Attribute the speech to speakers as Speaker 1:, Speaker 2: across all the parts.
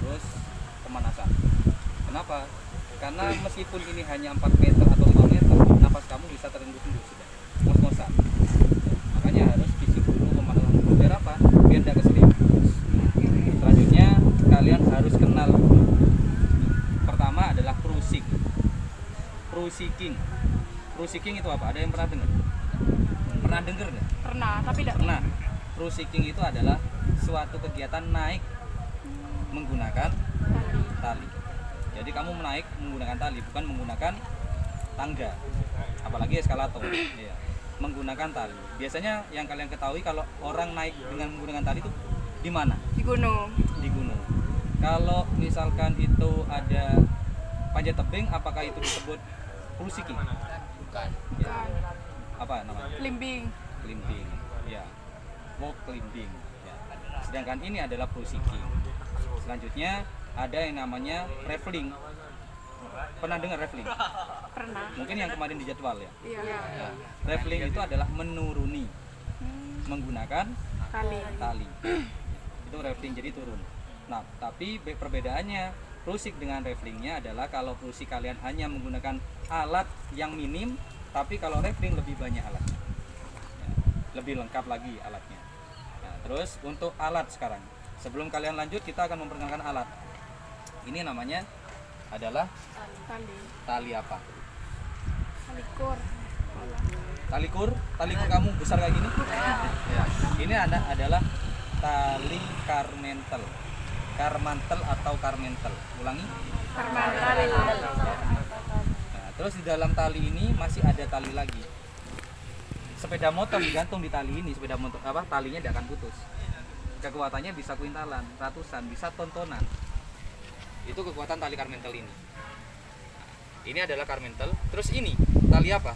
Speaker 1: harus pemanasan. Kenapa? Karena meskipun ini hanya 4 meter atau 5 meter, napas kamu bisa terendus-endus sudah, ngos-ngosan. Makanya harus fisik dulu, pemanasan dulu. Biar apa? Biar tidak keselip. Selanjutnya kalian harus kenal. Pertama adalah cruising. Cruising itu apa? Ada yang pernah dengar? Pernah dengar nggak?
Speaker 2: Pernah, tapi tidak
Speaker 1: Pernah. Cruising itu adalah suatu kegiatan naik menggunakan tali. Jadi kamu menaik menggunakan tali, bukan menggunakan tangga. Apalagi eskalator. Iya. Menggunakan tali. Biasanya yang kalian ketahui kalau orang naik dengan menggunakan tali itu di mana?
Speaker 2: di gunung.
Speaker 1: Di gunung. Kalau misalkan itu ada panjat tebing, apakah itu disebut cruising?
Speaker 3: Bukan.
Speaker 1: Ya. Apa namanya?
Speaker 2: Limbing.
Speaker 1: Climbing. Ya. Walk climbing. Ya. Sedangkan ini adalah cruising. Selanjutnya ada yang namanya raveling. Pernah dengar raveling?
Speaker 2: Pernah.
Speaker 1: Mungkin yang kemarin di jadwal ya.
Speaker 2: Iya.
Speaker 1: Nah, raveling itu adalah menuruni menggunakan tali. Itu raveling, jadi turun. Nah, tapi perbedaannya cruising dengan ravelingnya adalah kalau cruising kalian hanya menggunakan alat yang minim, tapi kalau raveling lebih banyak alatnya. Ya, lebih lengkap lagi alatnya. Nah, terus untuk alat sekarang. Sebelum kalian lanjut, kita akan memperkenalkan alat. Ini namanya adalah tali apa?
Speaker 2: Talikur.
Speaker 1: Tali kur kamu besar kayak gini? Ya. Ini adalah tali karmentel. Karmantel atau karmentel. Ulangi.
Speaker 2: Karmantel.
Speaker 1: Nah, terus di dalam tali ini masih ada tali lagi. Sepeda motor digantung di tali ini, sepeda motor talinya tidak akan putus. Kekuatannya bisa kuintalan, ratusan, bisa tontonan. Itu kekuatan tali karmentel ini. Ini adalah karmentel. Terus ini tali apa?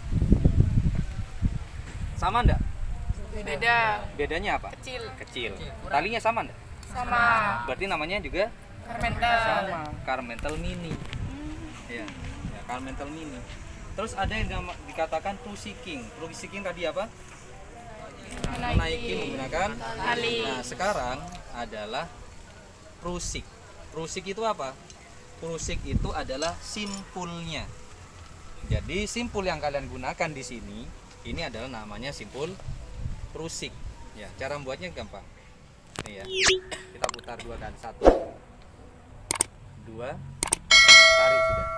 Speaker 1: Sama enggak?
Speaker 2: Beda.
Speaker 1: Bedanya apa?
Speaker 2: Kecil.
Speaker 1: Talinya sama enggak?
Speaker 2: Sama.
Speaker 1: Berarti namanya juga
Speaker 2: Karmentel.
Speaker 1: sama, karmentel mini. Ya, karmentel mini. Terus ada yang dikatakan cruising. Cruising tadi apa? Menaiki menggunakan
Speaker 2: tali.
Speaker 1: Nah, sekarang adalah cruising. Cruising itu apa? Cruising itu adalah simpulnya. Jadi simpul yang kalian gunakan di sini ini adalah namanya simpul cruising. Ya, cara membuatnya gampang. Nih ya. Kita putar 2 kali. 1 2 tarik sudah.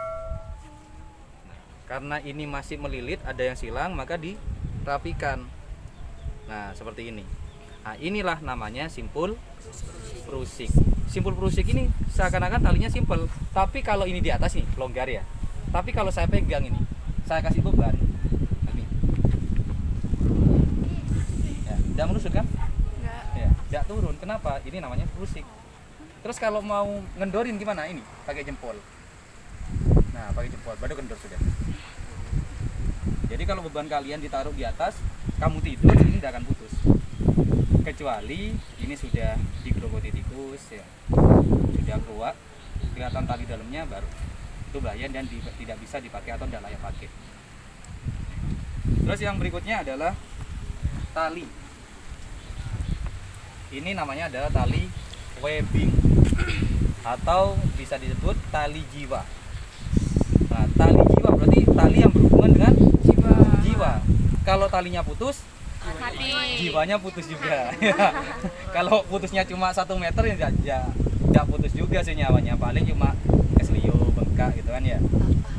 Speaker 1: Nah, karena ini masih melilit, ada yang silang, maka dirapikan. Nah, seperti ini. Nah, inilah namanya simpul cruising. Simpul cruising ini seakan-akan talinya simpel, tapi kalau ini di atas nih longgar ya. Tapi kalau saya pegang ini, saya kasih beban. Ini. Ya, tidak menusuk kan?
Speaker 2: Enggak.
Speaker 1: Ya, tidak turun. Kenapa? Ini namanya cruising. Terus kalau mau ngendorin gimana? Ini pakai jempol. Nah, pakai jempol, baru kendor sudah. Jadi kalau beban kalian ditaruh di atas, kamu tidur, ini tidak akan putus. Kecuali ini sudah digerogoti tikus ya. Sudah keluar, kelihatan tali dalamnya, baru itu bahaya dan tidak bisa dipakai atau tidak layak pakai. Terus yang berikutnya adalah tali. Ini namanya adalah tali webbing atau bisa disebut tali jiwa. Nah, tali jiwa berarti tali yang berhubungan dengan jiwa. Kalau talinya putus,
Speaker 2: Mati.
Speaker 1: jiwanya putus juga. Kalau putusnya cuma 1 meter ya tidak putus juga sih nyawanya, paling cuma kesleo, bengkak gitu kan ya.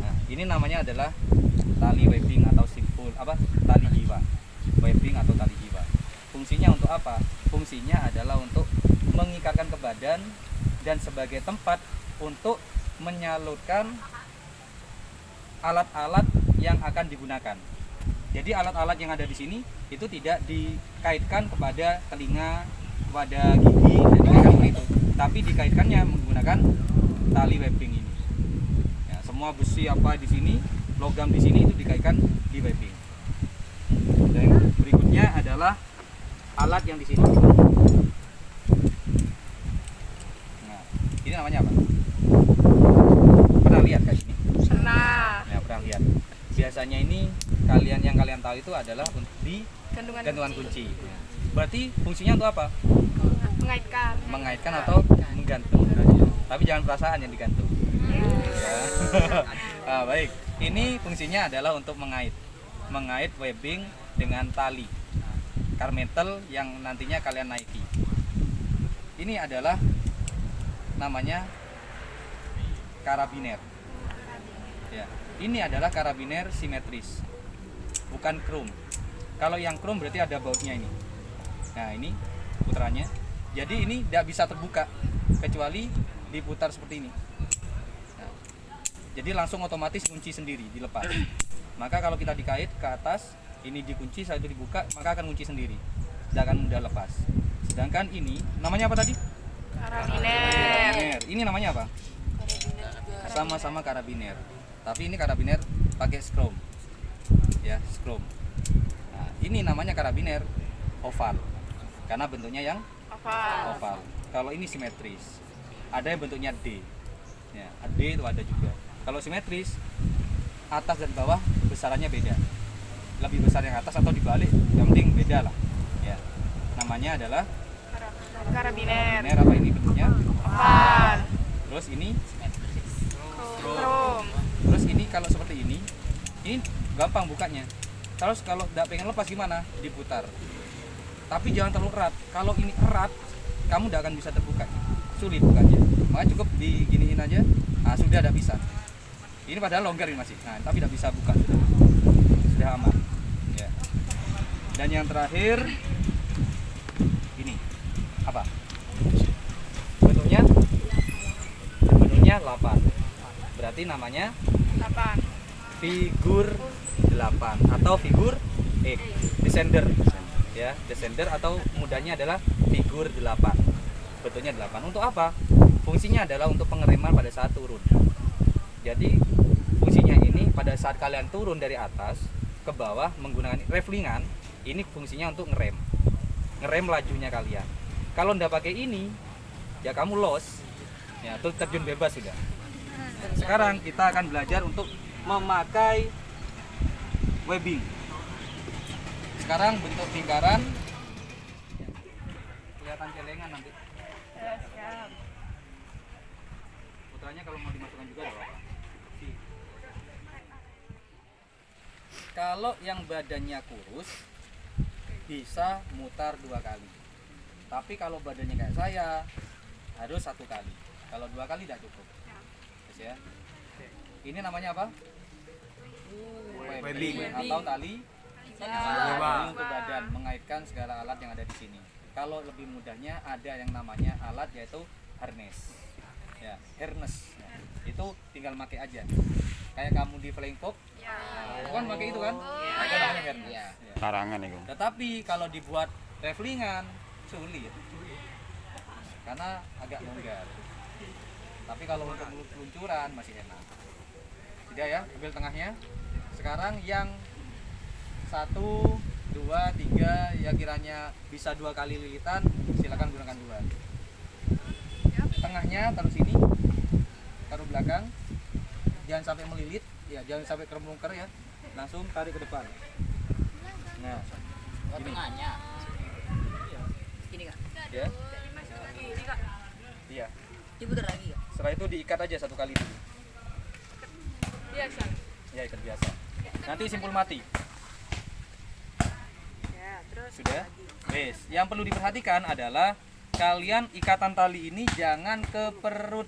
Speaker 1: Nah, ini namanya adalah tali webbing atau simpul tali jiwa. Webbing atau tali jiwa. Fungsinya untuk apa? Fungsinya adalah untuk mengikatkan ke badan dan sebagai tempat untuk menyalurkan alat-alat yang akan digunakan. Jadi alat-alat yang ada di sini itu tidak dikaitkan kepada telinga, kepada gigi, dan seperti itu. Tapi dikaitkannya menggunakan tali webbing ini. Ya, semua besi apa di sini, logam di sini itu dikaitkan di webbing. Dan berikutnya adalah alat yang di sini. Nah, ini namanya apa? Pernah lihat kayak gini?
Speaker 2: Pernah.
Speaker 1: Ya, pernah lihat. Biasanya ini yang kalian tahu itu adalah di gantungan kunci. Berarti fungsinya untuk apa?
Speaker 2: Mengaitkan.
Speaker 1: Mengaitkan atau menggantung. tapi jangan perasaan yang digantung. Ya. Nah, baik. Ini fungsinya adalah untuk mengait webbing dengan tali carmetal yang nantinya kalian naiki. Ini adalah namanya karabiner. Ya, ini adalah karabiner simetris, bukan chrome. Kalau yang chrome berarti ada bautnya ini. Nah, ini putarannya. Jadi ini tidak bisa terbuka kecuali diputar seperti ini. Nah, jadi langsung otomatis kunci sendiri, dilepas. Maka kalau kita dikait ke atas, ini dikunci, saat itu dibuka, maka akan kunci sendiri. Tidak akan mudah lepas. Sedangkan ini, namanya apa tadi?
Speaker 2: Karabiner.
Speaker 1: Ini namanya apa? Sama-sama karabiner. Tapi ini karabiner pakai skrom. Ya, skrom. Nah, ini namanya karabiner oval. Karena bentuknya yang oval. Kalau ini simetris. Ada yang bentuknya D. Ya, D itu ada juga. Kalau simetris, atas dan bawah besarannya beda. Lebih besar yang atas atau dibalik, yang penting beda lah. Ya. Namanya adalah
Speaker 2: Karabiner.
Speaker 1: apa ini bentuknya?
Speaker 2: Oval.
Speaker 1: Terus ini
Speaker 2: Chrome.
Speaker 1: Terus ini kalau seperti ini gampang bukanya. Terus kalau tidak pengen lepas gimana? Diputar. Tapi jangan terlalu erat. Kalau ini erat, kamu tidak akan bisa terbuka. Sulit bukanya. Makanya cukup diginiin aja. Nah, sudah tidak bisa. Ini padahal longgar ini masih. Nah, tapi tidak bisa buka. Sudah aman. Ya. Dan yang terakhir ini apa? Bentuknya 8. Berarti namanya
Speaker 2: 8.
Speaker 1: figur 8 atau figur descender. Ya, descender atau mudahnya adalah figur 8. Bentuknya 8. Untuk apa? Fungsinya adalah untuk pengereman pada saat turun. Jadi fungsinya ini pada saat kalian turun dari atas ke bawah menggunakan raflingan, ini fungsinya untuk ngerem lajunya kalian. Kalau ndak pakai ini, ya kamu loss, ya terus terjun bebas sudah. Nah, sekarang kita akan belajar untuk memakai webbing. Sekarang bentuk lingkaran, kelihatan celengan nanti. Putranya kalau mau dimasukkan juga ada apa? Kalau yang badannya kurus bisa mutar 2 kali. Tapi kalau badannya kayak saya harus 1 kali. Kalau 2 kali tidak cukup. Yes, ya. Ini namanya apa? Webbing atau tali untuk badan, mengaitkan segala alat yang ada di sini. Kalau lebih mudahnya ada yang namanya alat yaitu harness. Ya, harness. Ya, itu tinggal pakai aja. Kayak kamu di flying fox, kan pakai itu kan? Itu namanya harness. Ya.
Speaker 3: Karangan itu.
Speaker 1: Tetapi kalau dibuat raflingan sulit. Karena agak longgar. Tapi kalau untuk peluncuran masih enak. Tidak ya, ambil tengahnya. Sekarang yang 1, 2, 3 ya kiranya bisa 2 kali lilitan, silakan gunakan 2. Tengahnya taruh sini, taruh belakang, jangan sampai melilit, ya jangan sampai kermelungker ya, langsung tarik ke depan. Nah, ini.
Speaker 4: Tengahnya. Ini kak.
Speaker 1: Ya.
Speaker 2: Ini kak.
Speaker 1: Iya.
Speaker 4: Diputar lagi kak.
Speaker 1: Setelah itu diikat aja 1 kali dulu.
Speaker 2: Biasa.
Speaker 1: Ya ikat biasa. Nanti simpul mati.
Speaker 2: Ya, terus
Speaker 1: Sudah? Wes. Yang perlu diperhatikan adalah kalian ikatan tali ini jangan ke perut,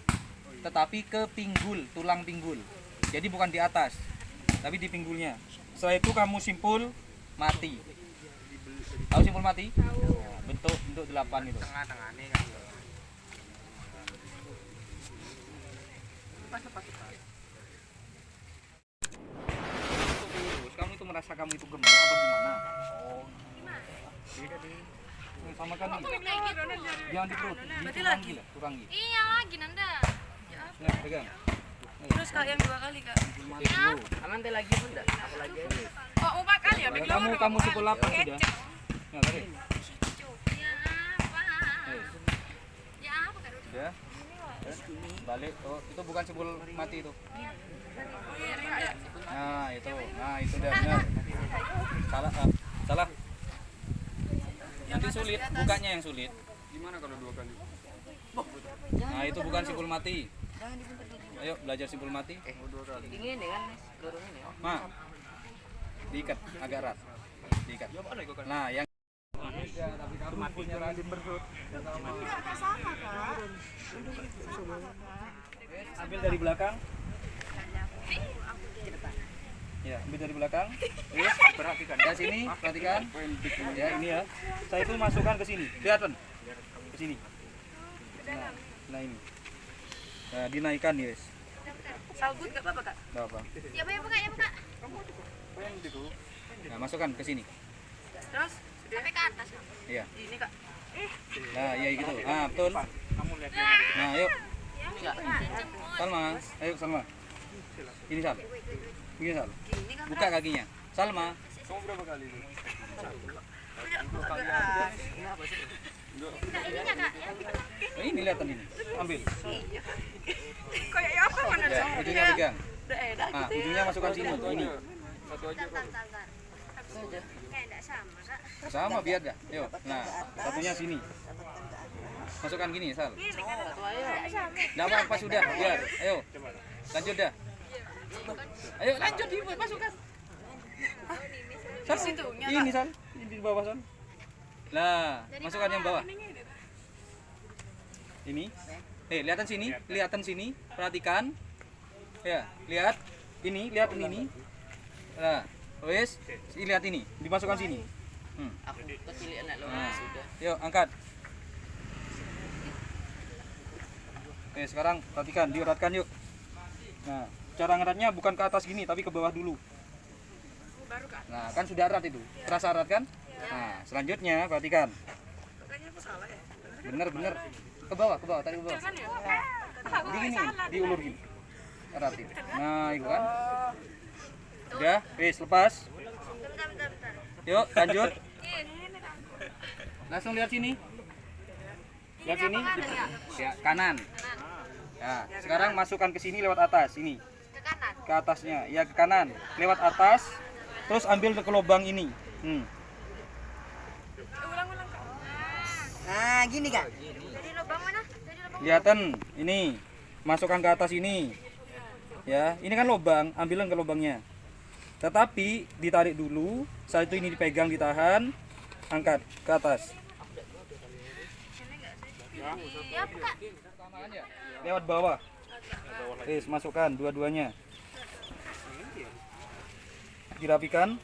Speaker 1: tetapi ke pinggul, tulang pinggul. Jadi bukan di atas, tapi di pinggulnya. Setelah itu kamu simpul mati. Tahu simpul mati? Tahu. Bentuk 8 itu.
Speaker 3: Tengah-tengahnya kan.
Speaker 1: Terus kamu itu merasa kamu itu gemuk apa gimana? Oh. Beda deh. Sama kan nih. Jangan di perut, dikurangi lah, kurangi.
Speaker 5: Iya lagi Nanda. Ya,
Speaker 1: Nah, pegang.
Speaker 2: terus kak yang 2 kali kak.
Speaker 4: Aman teh lagi pun enggak? Apa lagi ini?
Speaker 2: Oh 4 kali ya?
Speaker 1: Kamu simpul 8 sudah. Nah, tarik.
Speaker 5: ya apa? Ya apa kan?
Speaker 1: Sudah. Balik. Oh, itu bukan simpul mati itu. Nah, itu. Nah, itu udah benar. Salah, salah. Nanti sulit, bukanya yang sulit.
Speaker 3: Gimana kalau 2 kali?
Speaker 1: Nah, itu bukan simpul mati.
Speaker 4: Jangan dibentuk gitu.
Speaker 1: Ayo belajar simpul mati.
Speaker 4: Ini kan, Nes. Dorong ini.
Speaker 1: Ma. Diikat agak erat. Diikat. Nah, yang ambil dari belakang. Ya, ambil dari belakang. Terus perhatikan. Dari sini, perhatikan. Ya, ini ya. Saya itu masukkan ke sini. Kelihatan? Ke sini. Nah ini. Nah, dinaikkan, yes.
Speaker 2: Salgut gak apa-apa kak?
Speaker 1: Enggak apa.
Speaker 5: Ya Pak, ya Pak, ya Pak.
Speaker 1: Nah, masukkan ke sini.
Speaker 2: Terus
Speaker 5: Sampai ke atas.
Speaker 1: Iya.
Speaker 2: ini kak.
Speaker 1: Nah, iya gitu. Nah, betul. Nah, yuk. Salma, ayo Salma. Ini Sal. Begini Sal. Buka kakinya. Salma.
Speaker 5: Enggak ininya Kak. Ya.
Speaker 1: Oh, ini lihatan ini. Ambil.
Speaker 2: Kayak apa mana?
Speaker 1: Ya, ujungnya pegang.
Speaker 2: Udah enak.
Speaker 1: Nah, ujungnya masukkan sini. Ini.
Speaker 5: Bentar. Kayak enggak sama Kak.
Speaker 1: Sama biar dah. Yuk. Nah, satunya sini. Masukkan gini, Sal. Enggak apa-apa sudah, biar. Ayo. Lanjut dah. Ayo lanjut dimasukkan. Sal, ini Sal. Ini di bawah Sal. Lah, masukkan yang bawah. Ini. Lihatan sini, perhatikan. Ya, lihat. Lihat ini. Nah, wes, lihat ini, dimasukkan sini.
Speaker 4: Aku kecil anak lo.
Speaker 1: Nah,
Speaker 4: Sudah.
Speaker 1: yuk angkat. Oke, sekarang perhatikan, dieratkan yuk. Nah, cara ngeratnya bukan ke atas gini, tapi ke bawah dulu.
Speaker 2: Baru kak.
Speaker 1: Nah, kan sudah erat itu. Terasa erat kan? Nah, selanjutnya perhatikan.
Speaker 2: Kayaknya aku salah ya.
Speaker 1: Bener. Ke bawah, tadi ke bawah.
Speaker 2: Kan ya?
Speaker 1: Di gini, diulur gini. Eratin. Nah, itu kan. Udah, wis lepas.
Speaker 5: Bentar.
Speaker 1: Yuk, lanjut. Langsung lihat sini. Lihat sini. Ya, kanan. Ya, sekarang masukkan ke sini lewat atas, ini.
Speaker 5: Ke kanan.
Speaker 1: Ke atasnya, ya ke kanan. Lewat atas, terus ambil ke lubang ini.
Speaker 2: Ulang-ulang kak.
Speaker 4: Nah, gini kan.
Speaker 5: Dari lubang mana? Dari lubang.
Speaker 1: Lihatan, ini. Masukkan ke atas ini. Ya, ini kan lubang, ambilin ke lubangnya. Tetapi ditarik dulu, saat itu ini dipegang, ditahan, angkat ke atas.
Speaker 5: Ya buka.
Speaker 1: Lewat bawah. Masukkan dua-duanya. Dirapikan.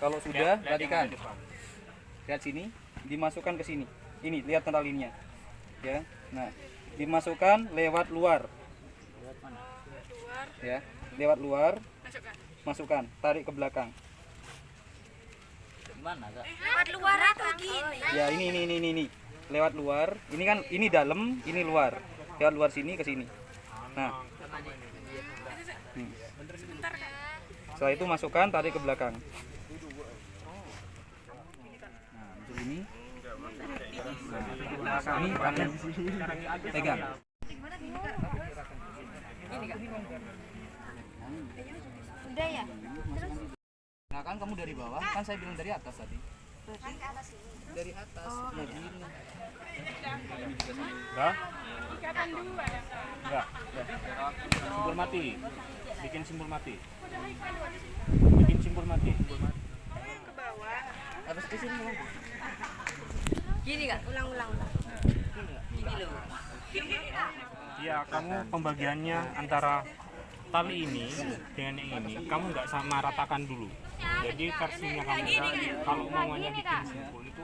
Speaker 1: Kalau sudah, perhatikan. Lihat sini, dimasukkan ke sini. Ini, lihat talinnya. Ya. Nah, dimasukkan lewat luar. Ya, lewat luar. Masukkan, tarik ke belakang.
Speaker 5: Lewat luar atau gini?
Speaker 1: Ya, ini. Lewat luar. Ini kan ini dalam, ini luar. Lewat luar sini ke sini. Nah. Setelah itu masukkan, tarik ke belakang. Nah, muncul ini. Nah, ini tangan pegang.
Speaker 5: Udah ya?
Speaker 1: Nah, kan kamu dari bawah, kan saya bilang dari atas tadi. Dari atas. Nah, gini.
Speaker 3: Dah? Enggak. Simpul mati. Bikin simpul mati.
Speaker 2: Ke bawah.
Speaker 4: Habis ke sini kan. Gini kan. Ulang. Gini loh.
Speaker 3: Iya, kamu pembagiannya antara tali ini dengan yang ini, kamu nggak sama ratakan dulu. Jadi versinya kamu kalau maunya bikin simpul itu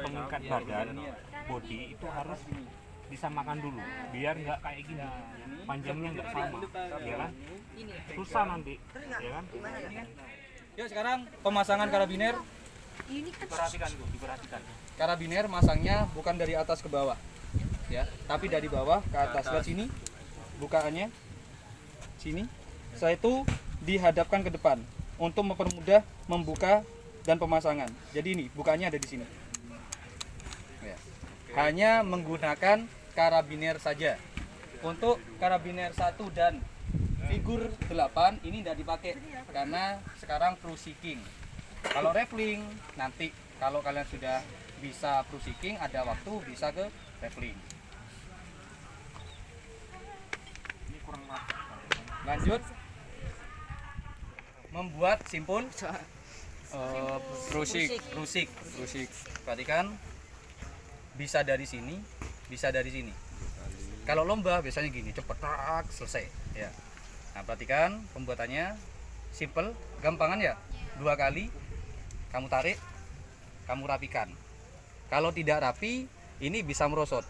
Speaker 3: pengikat badan, body itu harus disamakan dulu, biar nggak kayak gini, panjangnya nggak sama, ya kan? Susah nanti, ya kan?
Speaker 1: Yuk sekarang pemasangan karabiner. Diperhatikan. Karabiner masangnya bukan dari atas ke bawah, ya, tapi dari bawah ke atas. Lihat sini, bukaannya sini. Saya itu dihadapkan ke depan untuk mempermudah membuka dan pemasangan. Jadi ini bukaannya ada di sini. Ya. Hanya menggunakan karabiner saja. Untuk karabiner 1 dan figur 8 ini tidak dipakai karena sekarang pro seeking. Kalau raffling nanti Kalau kalian sudah bisa cruising, ada waktu bisa ke traveling.
Speaker 3: Ini kurang mata.
Speaker 1: Lanjut membuat simpul rusik. Perhatikan, bisa dari sini, bisa dari sini. Kalau lomba biasanya gini, cepet tak selesai ya. Nah, perhatikan pembuatannya simple, gampangan ya. 2 kali kamu tarik, kamu rapikan. Kalau tidak rapi, ini bisa merosot.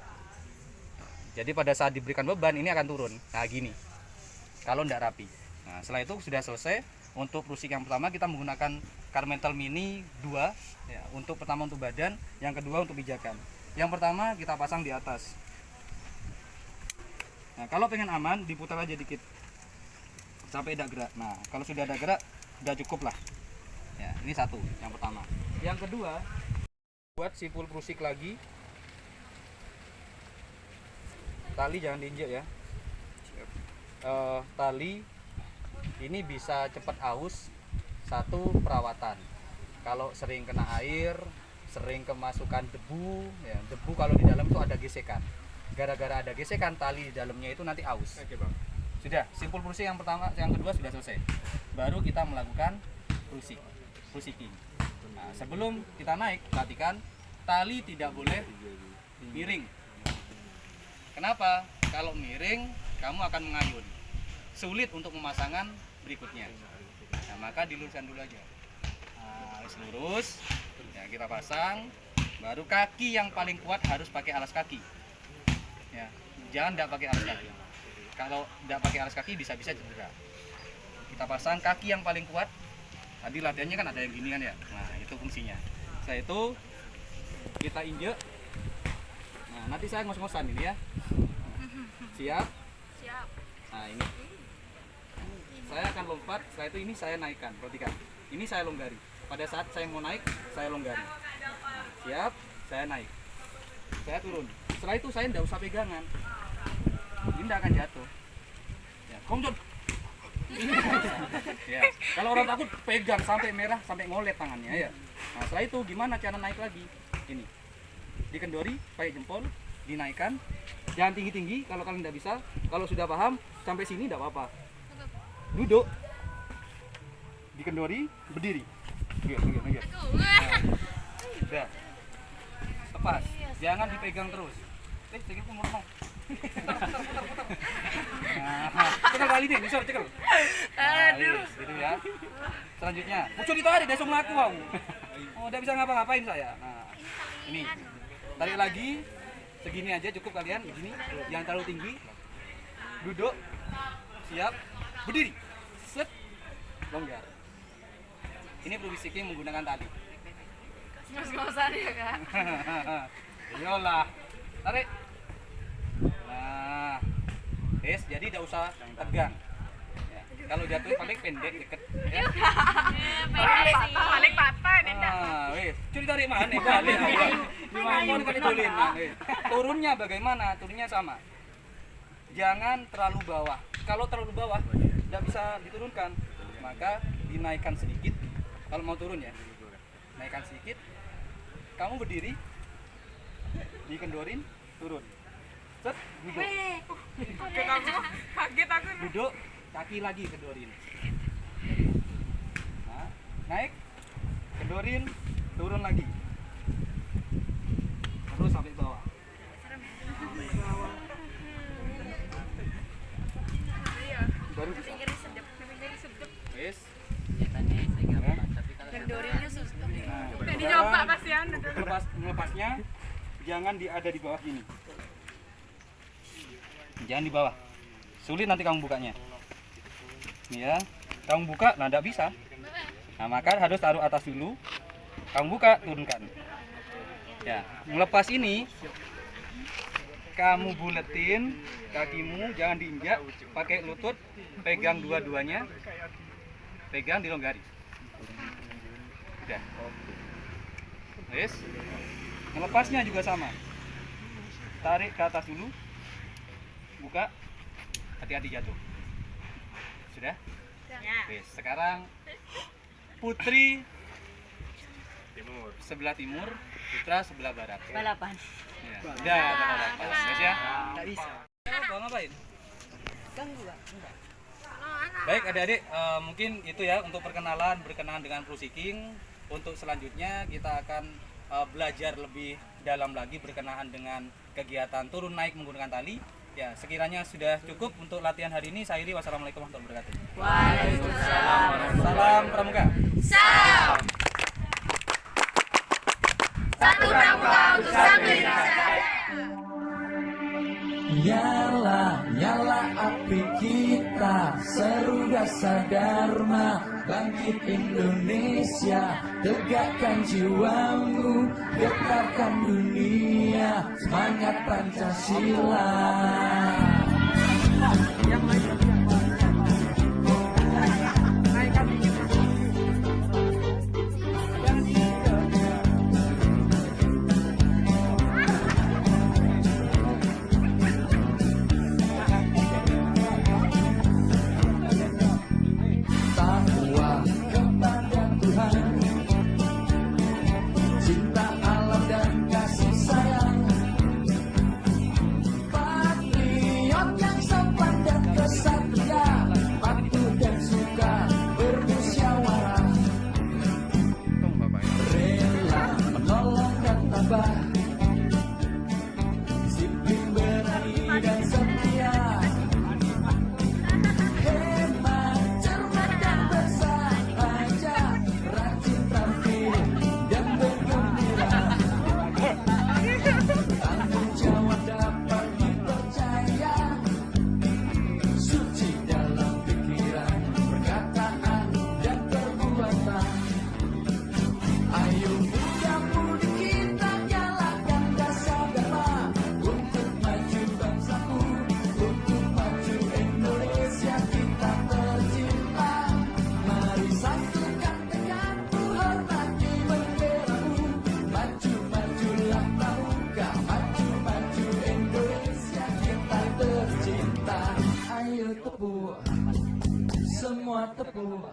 Speaker 1: Jadi pada saat diberikan beban ini akan turun. Nah, gini. Kalau tidak rapi. Nah, setelah itu sudah selesai. Untuk rusik yang pertama kita menggunakan Carmental Mini 2 ya, untuk pertama untuk badan, yang kedua untuk pijakan. Yang pertama kita pasang di atas. Nah, kalau pengen aman diputar aja dikit sampai tidak gerak. Nah, kalau sudah ada gerak sudah cukup lah. Ya, ini satu, yang pertama. Yang kedua, buat simpul rusik lagi. Tali jangan diinjek ya. Tali ini bisa cepat aus, satu perawatan. Kalau sering kena air, sering kemasukan debu ya, debu kalau di dalam itu ada gesekan. Gara-gara ada gesekan tali di dalamnya itu nanti aus.
Speaker 3: Oke, Bang.
Speaker 1: Sudah, simpul rusik yang pertama, yang kedua sudah selesai. Baru kita melakukan rusiking. Nah, sebelum kita naik, perhatikan tali tidak boleh miring. Kenapa? Kalau miring, kamu akan mengayun. Sulit untuk pemasangan berikutnya. Nah, maka diluruskan dulu aja. Nah, harus lurus. Ya, kita pasang. Baru kaki yang paling kuat harus pakai alas kaki. Ya, jangan tidak pakai alas kaki. Kalau tidak pakai alas kaki bisa-bisa cedera. Kita pasang kaki yang paling kuat. Tadi latihannya kan ada yang gini kan ya. Nah, itu fungsinya. Setelah itu kita injek. Nah, nanti saya ngos-ngosan ini ya. Siap?
Speaker 5: Siap.
Speaker 1: Nah, ini. Saya akan lompat, setelah itu ini saya naikkan. Perhatikan. Ini saya longgari. Pada saat saya mau naik, saya longgari. Nah, siap, saya naik. Saya turun. Setelah itu saya tidak usah pegangan. Ini tidak akan jatuh. Ya, Kongjon. Ya. Kalau orang takut pegang sampai merah, sampai ngolet tangannya ya. Nah, setelah itu gimana cara naik lagi? Ini. Dikendori pakai jempol, dinaikkan. Jangan tinggi-tinggi kalau kalian tidak bisa. Kalau sudah paham sampai sini tidak apa-apa. Duduk. Dikendori, berdiri. Minggir. Nah, sudah. Lepas. Jangan dipegang terus. Cekel ngomong. Nah, cekel kali ini, bisa cekel. Aduh. Gitu ya. Selanjutnya, muncul ditarik, dia langsung ngaku aku. Oh, udah bisa ngapa-ngapain saya. Nah, ini. Tarik lagi. Segini aja cukup kalian, begini. Jangan terlalu tinggi. Duduk. Siap. Berdiri. Set. Longgar. Ini rusiking menggunakan tali.
Speaker 4: Ngos-ngosan ya, Kak.
Speaker 1: Iyalah. Tarik. Nah. Jadi tidak usah tegang. Ya. Kalau jatuh paling pendek deket ya.
Speaker 2: Balik patah nih.
Speaker 1: Ah, wes. Curi tarik mana? Balik. Dimana kali dolin. Turunnya bagaimana? Turunnya sama. Jangan terlalu bawah. Kalau terlalu bawah tidak bisa diturunkan. Maka dinaikkan sedikit. Kalau mau turun ya. Naikkan sedikit. Kamu berdiri. Dikendorin, turun. Set, duduk.
Speaker 2: Kaget aku.
Speaker 1: Duduk, kaki lagi kendorin. Nah, naik, kendorin, turun lagi. Terus sampai bawah. Baru bisa. Wes.
Speaker 4: Kendorinnya susah.
Speaker 1: Nah,
Speaker 2: Dicoba pasti anu.
Speaker 1: melepasnya jangan ada di bawah ini. Jangan di bawah. Sulit nanti kamu bukanya. Ini ya. Kamu buka, nah tidak bisa. Nah, maka harus taruh atas dulu. Kamu buka, turunkan. Ya, melepas ini kamu buletin kakimu, jangan diinjak, pakai lutut, pegang dua-duanya. Pegang dilonggari. Udah. Yes. Melepasnya juga sama. Tarik ke atas dulu. Buka. Hati-hati jatuh. Sudah?
Speaker 2: Ya.
Speaker 1: Oke, sekarang Putri
Speaker 3: timur.
Speaker 1: sebelah timur, Putra sebelah barat.
Speaker 4: Balapan.
Speaker 1: Ya. Udah, balapan. Guys ya. Enggak bisa. Bang ngapain?
Speaker 4: Ganggu gak?
Speaker 1: Baik adik-adik, mungkin itu ya untuk perkenalan berkenaan dengan proseeking. Untuk selanjutnya kita akan belajar lebih dalam lagi berkenaan dengan kegiatan turun naik menggunakan tali. Ya, sekiranya sudah cukup untuk latihan hari ini. Saya Iri, wassalamualaikum warahmatullahi wabarakatuh.
Speaker 5: Waalaikumsalam.
Speaker 1: Salam Pramuka.
Speaker 5: Salam. Satu pramuka untuk satu Indonesia.
Speaker 6: Nyala api kita, seru dasar dharma, bangkit Indonesia, tegakkan jiwamu, getarkan dunia, semangat Pancasila. Disiplin, berani dan setia, hemat, cermat dan bersahaja, rajin tampil dan bergembira, tanggung jawab dapat dipercaya, suci dalam pikiran, perkataan dan perbuatan. Ayo muda-mudi kita nyalakan dasar dharma untuk maju bangsaku, untuk maju Indonesia kita tercinta. Mari satukan tekadku, hormati benderamu, maju-majulah pramuka, maju-maju Indonesia kita tercinta. Ayo tepuk, semua tepuk.